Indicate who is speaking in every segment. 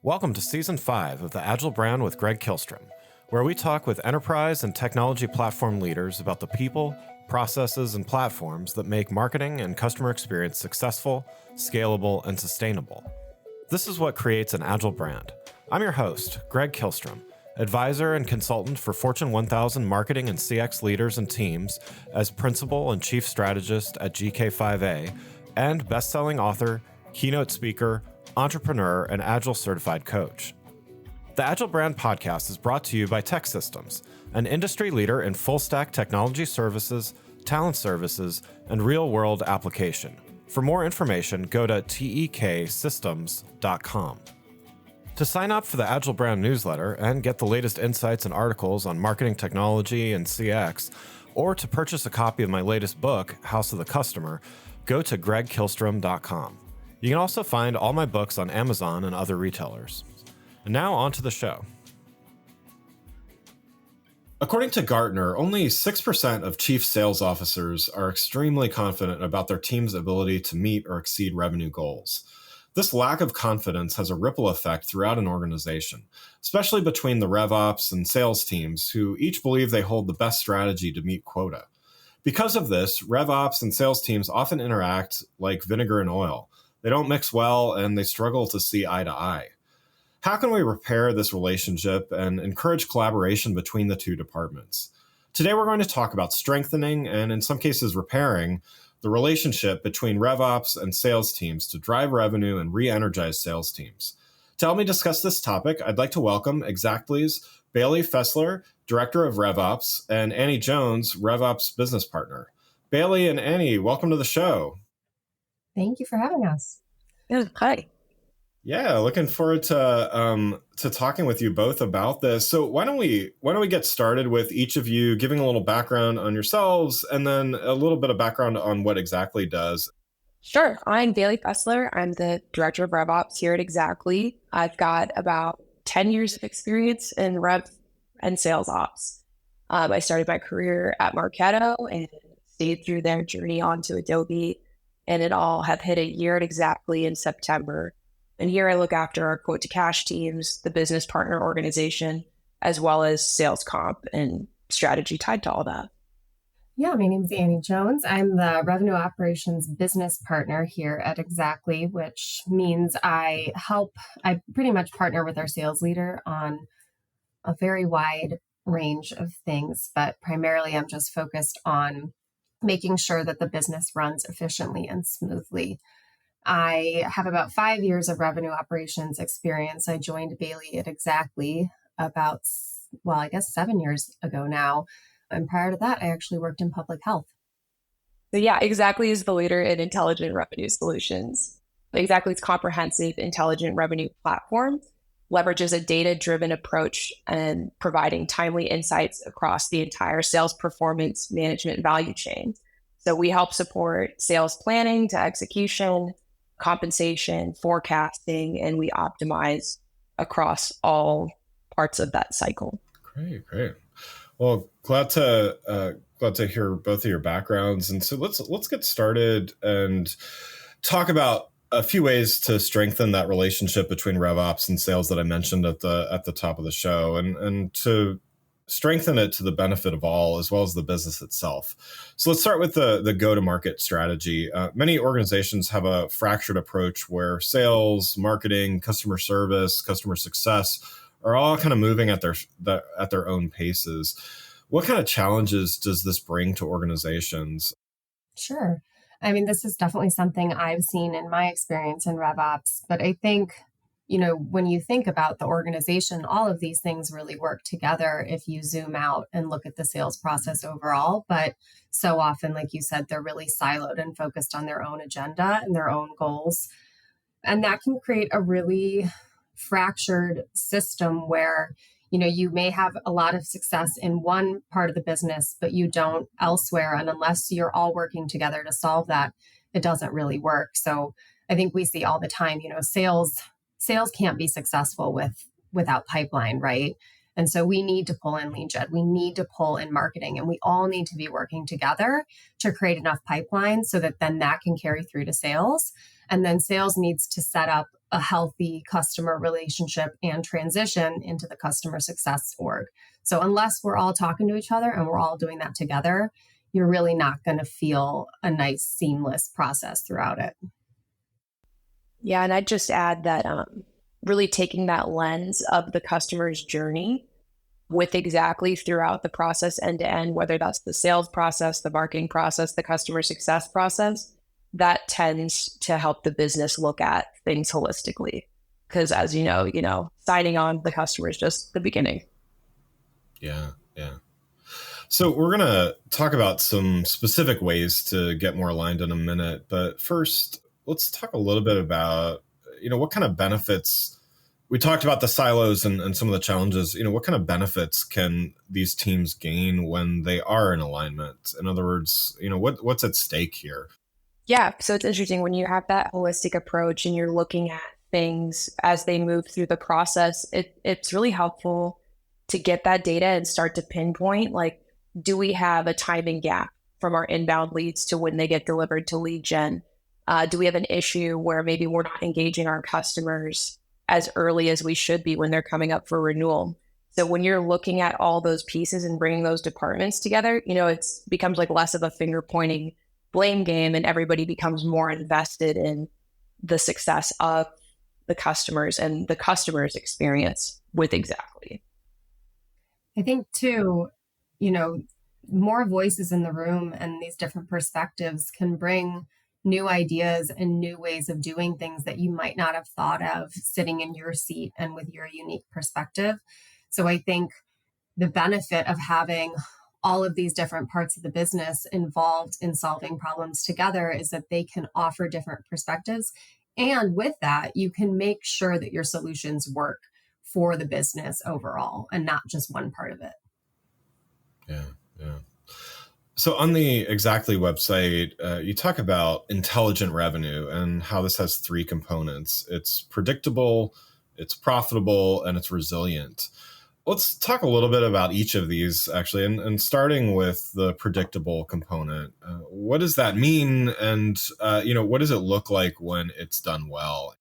Speaker 1: Welcome to Season 5 of the Agile Brand with Greg Kihlstrom, where we talk with enterprise and technology platform leaders about the people, processes, and platforms that make marketing and customer experience successful, scalable, and sustainable. This is what creates an Agile brand. I'm your host, Greg Kihlstrom, advisor and consultant for Fortune 1000 marketing and CX leaders and teams as principal and chief strategist at GK5A, and best-selling author, keynote speaker, entrepreneur, and Agile certified coach. The Agile Brand podcast is brought to you by TEKsystems, an industry leader in full-stack technology services, talent services, and real-world application. For more information, go to teksystems.com. To sign up for the Agile Brand newsletter and get the latest insights and articles on marketing technology and CX, or to purchase a copy of my latest book, House of the Customer, go to gregkihlstrom.com. You can also find all my books on Amazon and other retailers. And now on to the show. According to Gartner, only 6% of chief sales officers are extremely confident about their team's ability to meet or exceed revenue goals. This lack of confidence has a ripple effect throughout an organization, especially between the RevOps and sales teams, who each believe they hold the best strategy to meet quota. Because of this, RevOps and sales teams often interact like vinegar and oil. They don't mix well, and they struggle to see eye to eye. How can we repair this relationship and encourage collaboration between the two departments? Today, we're going to talk about strengthening and, in some cases, repairing the relationship between RevOps and sales teams to drive revenue and re-energize sales teams. To help me discuss this topic, I'd like to welcome Xactly's Bayley Fesler, Director of RevOps, and Annie Jones, RevOps Business Partner. Bayley and Annie, welcome to the show.
Speaker 2: Thank you for having us.
Speaker 3: Yeah, hi.
Speaker 1: Yeah, looking forward to talking with you both about this. So why don't we get started with each of you giving a little background on yourselves and then a little bit of background on what Xactly does.
Speaker 3: Sure. I'm Bayley Fesler. I'm the Director of RevOps here at Xactly. I've got about 10 years of experience in Rev and Sales Ops. I started my career at Marketo and stayed through their journey onto Adobe. And it all have hit a year at Xactly in September. And here I look after our quote to cash teams, the business partner organization, as well as sales comp and strategy tied to all that.
Speaker 2: Yeah, my name is Annie Jones. I'm the Revenue Operations Business Partner here at Xactly, which means I pretty much partner with our sales leader on a very wide range of things, but primarily I'm just focused on making sure that the business runs efficiently and smoothly. I have about 5 years of revenue operations experience. I joined Bayley at Xactly about, 7 years ago now. And prior to that, I actually worked in public health.
Speaker 3: So yeah, Xactly is the leader in intelligent revenue solutions. Xactly's comprehensive intelligent revenue platform leverages a data-driven approach and providing timely insights across the entire sales performance management value chain. So we help support sales planning to execution, compensation, forecasting, and we optimize across all parts of that cycle.
Speaker 1: Great. Well, glad to hear both of your backgrounds. And so let's get started and talk about a few ways to strengthen that relationship between RevOps and sales that I mentioned at the top of the show, and to strengthen it to the benefit of all, as well as the business itself. So let's start with the go-to-market strategy. Many organizations have a fractured approach where sales, marketing, customer service, customer success are all kind of moving at their own paces. What kind of challenges does this bring to organizations?
Speaker 2: Sure. I mean, this is definitely something I've seen in my experience in RevOps, but I think, when you think about the organization, all of these things really work together if you zoom out and look at the sales process overall. But so often, like you said, they're really siloed and focused on their own agenda and their own goals. And that can create a really fractured system where you may have a lot of success in one part of the business, but you don't elsewhere. And unless you're all working together to solve that, it doesn't really work. So I think we see all the time, sales can't be successful without pipeline, right? And so we need to pull in lead gen, we need to pull in marketing, and we all need to be working together to create enough pipeline so that then that can carry through to sales. And then sales needs to set up a healthy customer relationship and transition into the customer success org. So unless we're all talking to each other and we're all doing that together, you're really not going to feel a nice, seamless process throughout it.
Speaker 3: Yeah, and I'd just add that really taking that lens of the customer's journey with Xactly throughout the process end to end, whether that's the sales process, the marketing process, the customer success process, that tends to help the business look at things holistically. Because as you know, signing on the customer is just the beginning.
Speaker 1: Yeah. So we're going to talk about some specific ways to get more aligned in a minute. But first, let's talk a little bit about, what kind of benefits. We talked about the silos and some of the challenges. What kind of benefits can these teams gain when they are in alignment? In other words, what's at stake here?
Speaker 3: Yeah. So it's interesting when you have that holistic approach and you're looking at things as they move through the process, it's really helpful to get that data and start to pinpoint, like, do we have a timing gap from our inbound leads to when they get delivered to lead gen? Do we have an issue where maybe we're not engaging our customers as early as we should be when they're coming up for renewal? So when you're looking at all those pieces and bringing those departments together, it becomes like less of a finger pointing blame game, and everybody becomes more invested in the success of the customers and the customer's experience with Xactly.
Speaker 2: I think too, more voices in the room and these different perspectives can bring new ideas and new ways of doing things that you might not have thought of sitting in your seat and with your unique perspective. So I think the benefit of having all of these different parts of the business involved in solving problems together is that they can offer different perspectives. And with that, you can make sure that your solutions work for the business overall and not just one part of it.
Speaker 1: Yeah. So on the Xactly website, you talk about intelligent revenue and how this has three components. It's predictable, it's profitable, and it's resilient. Let's talk a little bit about each of these, actually, and starting with the predictable component. What does that mean? And, what does it look like when it's done well?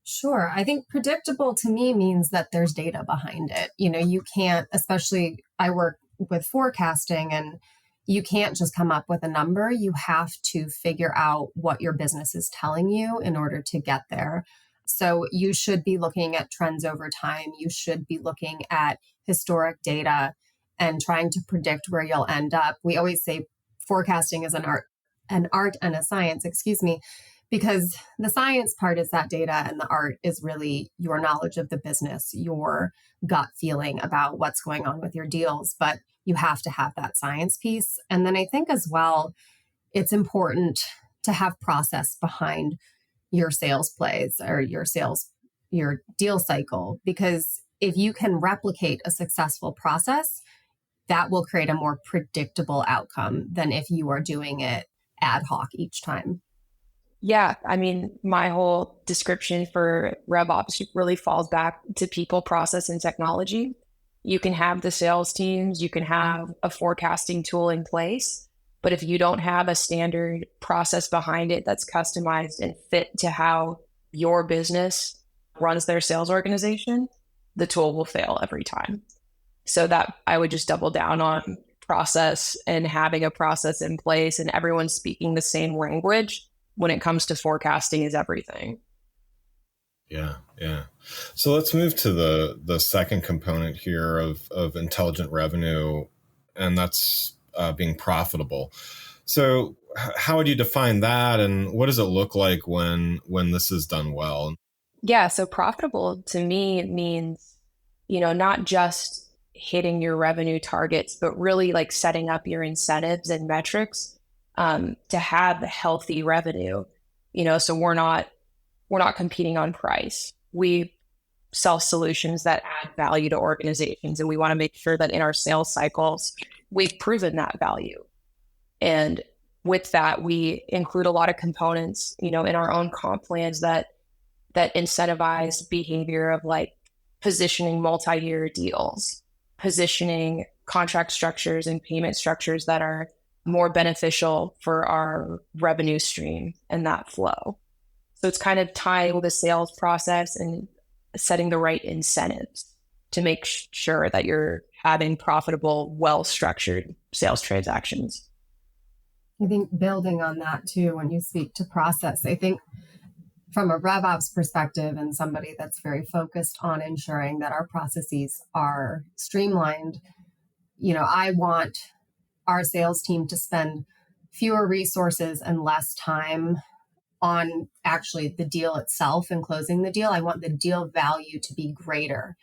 Speaker 2: Sure. I think predictable to me means that there's data behind it. You can't, especially I work with forecasting, and you can't just come up with a number. You have to figure out what your business is telling you in order to get there. So you should be looking at trends over time. You should be looking at historic data and trying to predict where you'll end up. We always say forecasting is an art and a science, because the science part is that data and the art is really your knowledge of the business, your gut feeling about what's going on with your deals. But you have to have that science piece. And then I think as well, it's important to have process behind your sales plays or your deal cycle, because if you can replicate a successful process, that will create a more predictable outcome than if you are doing it ad hoc each time.
Speaker 3: Yeah, my whole description for RevOps really falls back to people, process, and technology. You can have the sales teams, you can have a forecasting tool in place, but if you don't have a standard process behind it that's customized and fit to how your business runs their sales organization, the tool will fail every time. So that I would just double down on process and having a process in place and everyone speaking the same language when it comes to forecasting is everything.
Speaker 1: Yeah. So let's move to the second component here of intelligent revenue, and that's being profitable. So how would you define that, and what does it look like when this is done well?
Speaker 3: Yeah, so profitable to me means, not just hitting your revenue targets, but really like setting up your incentives and metrics to have healthy revenue. So we're not competing on price. We sell solutions that add value to organizations, and we want to make sure that in our sales cycles, we've proven that value. And with that, we include a lot of components, in our own comp plans that incentivize behavior of like positioning multi-year deals, positioning contract structures and payment structures that are more beneficial for our revenue stream and that flow. So it's kind of tying the sales process and setting the right incentives to make sure that you're having profitable, well-structured sales transactions.
Speaker 2: I think building on that too, when you speak to process, I think from a RevOps perspective and somebody that's very focused on ensuring that our processes are streamlined, I want our sales team to spend fewer resources and less time on actually the deal itself and closing the deal. I want the deal value to be greater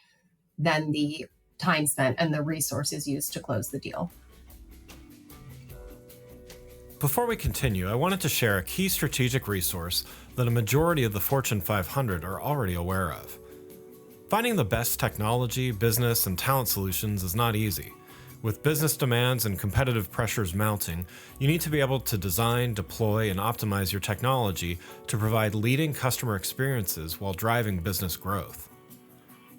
Speaker 2: than the time spent and the resources used to close the deal.
Speaker 1: Before we continue, I wanted to share a key strategic resource that a majority of the Fortune 500 are already aware of. Finding the best technology, business, and talent solutions is not easy. With business demands and competitive pressures mounting, you need to be able to design, deploy, and optimize your technology to provide leading customer experiences while driving business growth.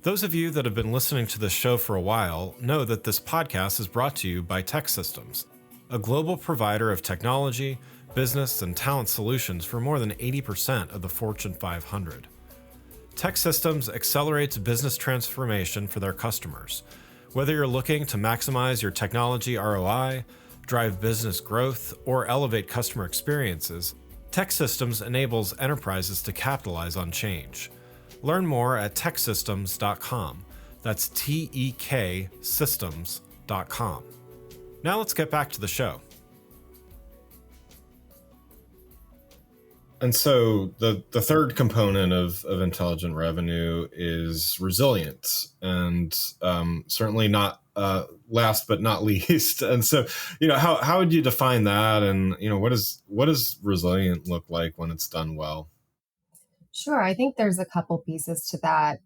Speaker 1: Those of you that have been listening to this show for a while know that this podcast is brought to you by TEKsystems, a global provider of technology, business, and talent solutions for more than 80% of the Fortune 500. TEKsystems accelerates business transformation for their customers. Whether you're looking to maximize your technology ROI, drive business growth, or elevate customer experiences, TEKsystems enables enterprises to capitalize on change. Learn more at teksystems.com. That's TEK systems.com. Now let's get back to the show. And so the third component of intelligent revenue is resilience, and certainly not last but not least. And so, how would you define that? And what does resilient look like when it's done well?
Speaker 2: Sure, I think there's a couple pieces to that.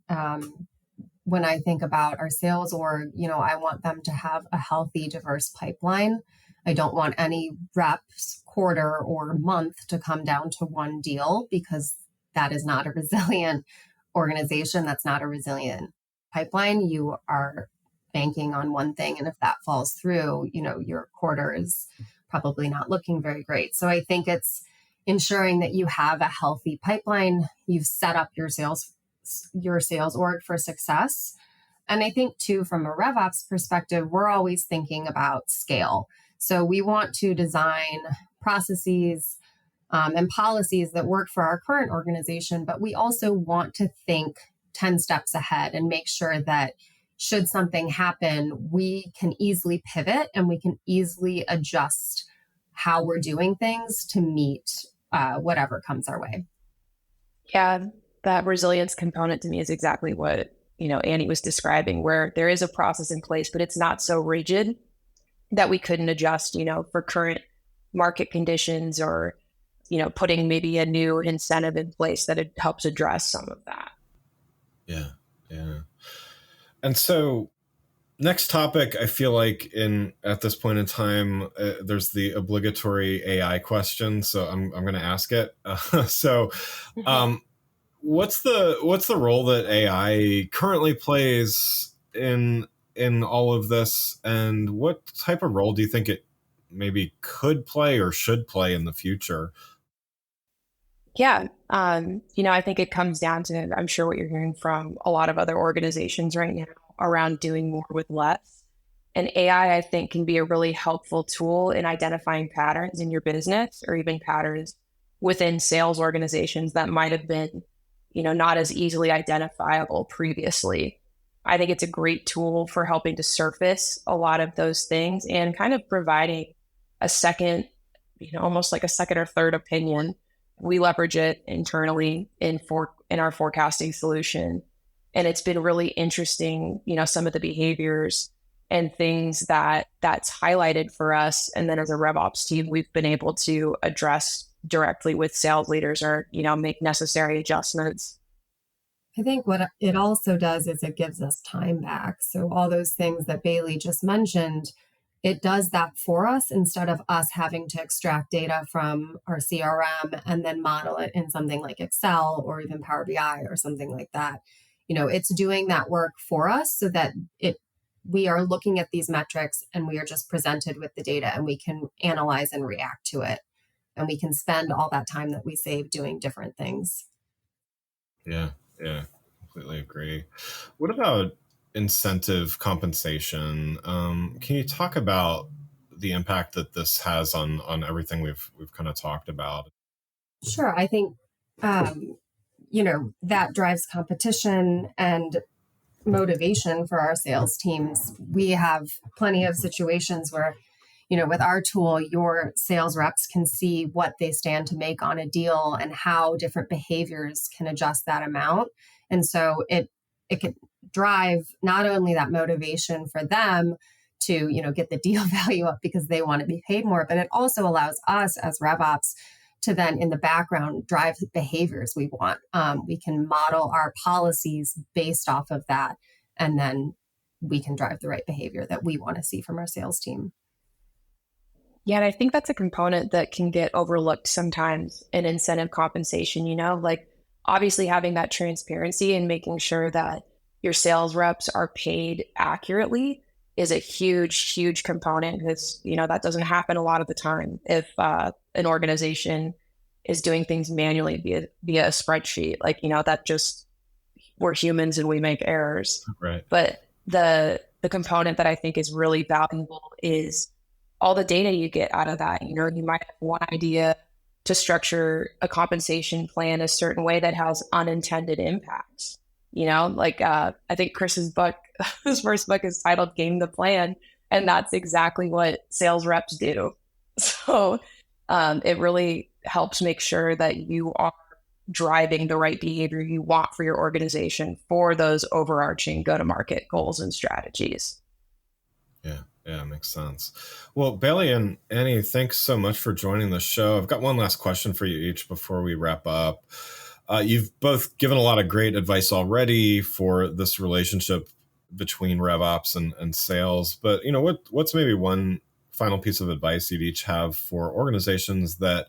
Speaker 2: When I think about our sales org, I want them to have a healthy, diverse pipeline. I don't want any reps, quarter, or month to come down to one deal, because that is not a resilient organization. That's not a resilient pipeline. You are banking on one thing, and if that falls through, your quarter is probably not looking very great. So I think it's ensuring that you have a healthy pipeline. You've set up your sales org for success. And I think too, from a RevOps perspective, we're always thinking about scale. So we want to design processes and policies that work for our current organization, but we also want to think 10 steps ahead and make sure that should something happen, we can easily pivot and we can easily adjust how we're doing things to meet whatever comes our way.
Speaker 3: Yeah, that resilience component to me is exactly what, Annie was describing, where there is a process in place, but it's not so rigid that we couldn't adjust, for current market conditions, or, putting maybe a new incentive in place that it helps address some of that.
Speaker 1: Yeah. And so next topic, I feel like at this point in time, there's the obligatory AI question. So I'm going to ask it. What's the role that AI currently plays in all of this, and what type of role do you think it maybe could play or should play in the future?
Speaker 3: Yeah. I think it comes down to, I'm sure what you're hearing from a lot of other organizations right now around doing more with less. And AI, I think, can be a really helpful tool in identifying patterns in your business, or even patterns within sales organizations that might have been, not as easily identifiable previously. I think it's a great tool for helping to surface a lot of those things and kind of providing a second, almost like a second or third opinion. We leverage it internally in our forecasting solution. And it's been really interesting, some of the behaviors and things that's highlighted for us. And then as a RevOps team, we've been able to address directly with sales leaders, or, make necessary adjustments.
Speaker 2: I think what it also does is it gives us time back. So all those things that Bayley just mentioned, it does that for us instead of us having to extract data from our CRM and then model it in something like Excel or even Power BI or something like that. It's doing that work for us so that we are looking at these metrics and we are just presented with the data and we can analyze and react to it and we can spend all that time that we save doing different things.
Speaker 1: Yeah, completely agree. What about incentive compensation? Can you talk about the impact that this has on everything we've kind of talked about?
Speaker 2: Sure. I think, that drives competition and motivation for our sales teams. We have plenty of situations where, with our tool, your sales reps can see what they stand to make on a deal and how different behaviors can adjust that amount. And so it can drive not only that motivation for them to, get the deal value up because they want to be paid more, but it also allows us as RevOps to then in the background drive the behaviors we want. We can model our policies based off of that, and then we can drive the right behavior that we want to see from our sales team.
Speaker 3: Yeah, and I think that's a component that can get overlooked sometimes in incentive compensation, like obviously having that transparency and making sure that your sales reps are paid accurately is a huge, huge component because, that doesn't happen a lot of the time if an organization is doing things manually via a spreadsheet. That just, we're humans and we make errors.
Speaker 1: Right.
Speaker 3: But the component that I think is really valuable is all the data you get out of that. You might have one idea to structure a compensation plan a certain way that has unintended impacts. I think Chris's book, his first book is titled Game the Plan, and that's exactly what sales reps do. So it really helps make sure that you are driving the right behavior you want for your organization for those overarching go-to-market goals and strategies.
Speaker 1: Yeah, makes sense. Well, Bayley and Annie, thanks so much for joining the show. I've got one last question for you each before we wrap up. You've both given a lot of great advice already for this relationship between RevOps and sales, but what's maybe one final piece of advice you'd each have for organizations that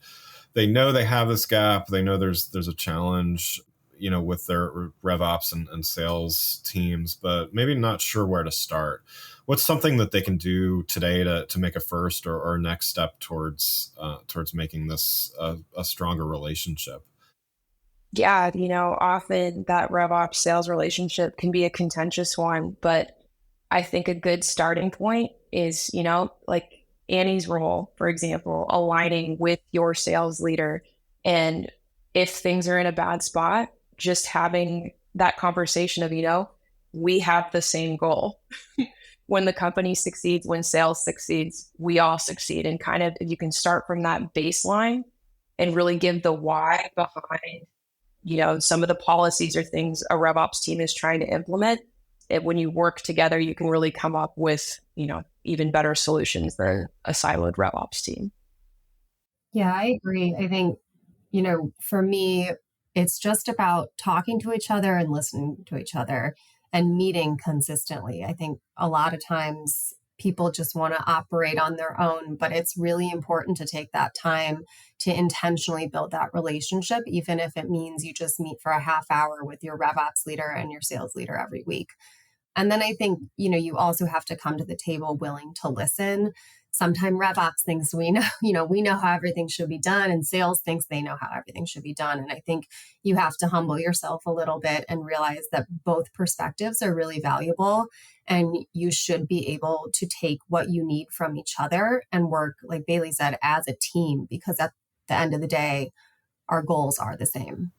Speaker 1: they know they have this gap, they know there's a challenge, with their RevOps and sales teams, but maybe not sure where to start? What's something that they can do today to make a first or next step towards making this a stronger relationship?
Speaker 3: Yeah, often that RevOps sales relationship can be a contentious one, but I think a good starting point is, like Annie's role, for example, aligning with your sales leader. And if things are in a bad spot, just having that conversation of, we have the same goal. When the company succeeds, when sales succeeds, we all succeed. And kind of, if you can start from that baseline and really give the why behind some of the policies or things a RevOps team is trying to implement, when you work together, you can really come up with, even better solutions than a siloed RevOps team.
Speaker 2: Yeah, I agree. I think, for me, it's just about talking to each other and listening to each other and meeting consistently. I think a lot of times people just want to operate on their own, but it's really important to take that time to intentionally build that relationship, even if it means you just meet for a half hour with your RevOps leader and your sales leader every week. And then I think, you also have to come to the table willing to listen. Sometimes RevOps thinks we know how everything should be done, and sales thinks they know how everything should be done. And I think you have to humble yourself a little bit and realize that both perspectives are really valuable, and you should be able to take what you need from each other and work, like Bayley said, as a team, because at the end of the day, our goals are the same.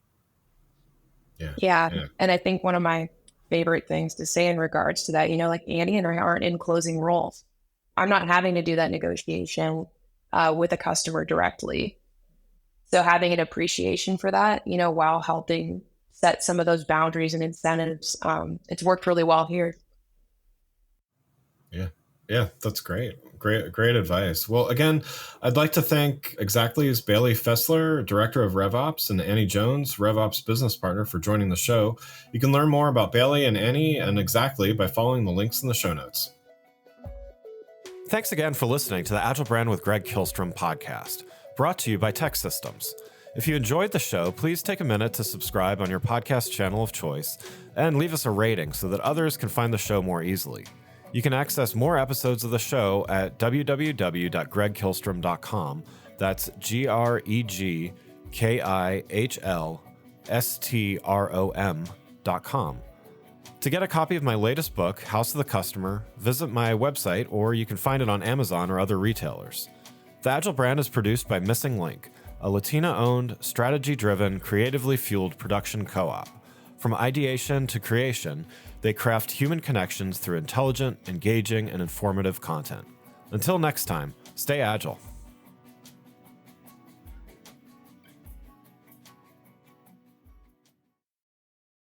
Speaker 3: Yeah. And I think one of my favorite things to say in regards to that, like Annie and I aren't in closing roles. I'm not having to do that negotiation with a customer directly. So having an appreciation for that, while helping set some of those boundaries and incentives, it's worked really well here.
Speaker 1: Yeah, that's great. Great advice. Well, again, I'd like to thank Xactly's Bayley Fesler, Director of RevOps, and Annie Jones, RevOps Business Partner, for joining the show. You can learn more about Bayley and Annie and Xactly by following the links in the show notes. Thanks again for listening to the Agile Brand with Greg Kihlstrom podcast, brought to you by Tech Systems. If you enjoyed the show, please take a minute to subscribe on your podcast channel of choice and leave us a rating so that others can find the show more easily. You can access more episodes of the show at www.gregkihlstrom.com, That's GREGKIHLSTROM.com. To get a copy of my latest book, House of the Customer, visit my website, or you can find it on Amazon or other retailers. The Agile brand is produced by Missing Link, a Latina-owned, strategy-driven, creatively fueled production co-op. From ideation to creation, they craft human connections through intelligent, engaging, and informative content. Until next time, stay agile.